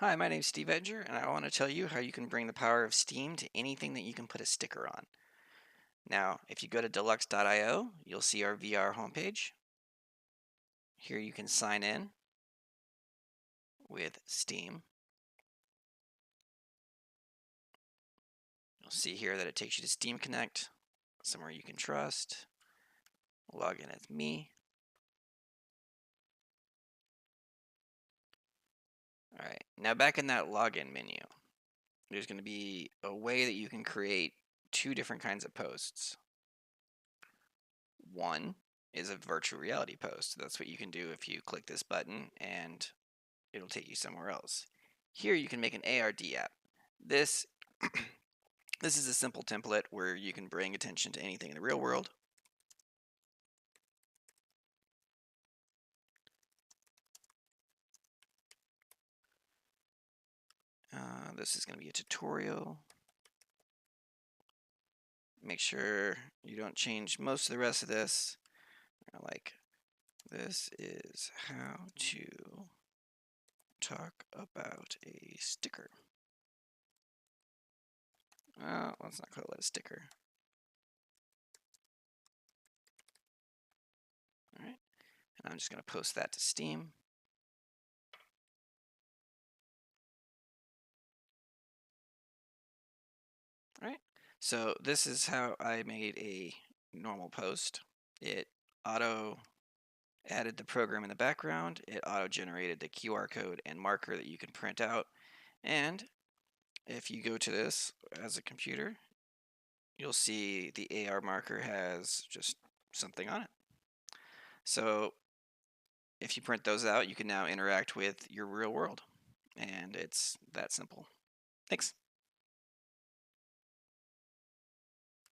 Hi, my name's Steve Edger, and I want to tell you how you can bring the power of Steam to anything that you can put a sticker on. Now, if you go to deluxe.io, you'll see our VR homepage. Here you can sign in with Steam. You'll see here that it takes you to Steam Connect, somewhere you can trust. Log in as me. All right, now back in that login menu, there's going to be a way that you can create two different kinds of posts. One is a virtual reality post. That's what you can do if you click this button and it'll take you somewhere else. Here you can make an AR dApp. This this is a simple template where you can bring attention to anything in the real world. This is going to be a tutorial. Make sure you don't change most of the rest of this. Like, this is how to talk about a sticker. Let's not call it a sticker. All right, and I'm just going to post that to Steam. All right, so this is how I made a normal post. It auto added the program in the background. It auto generated the QR code and marker that you can print out. And if you go to this as a computer, you'll see the AR marker has just something on it. So if you print those out, you can now interact with your real world. And it's that simple. Thanks.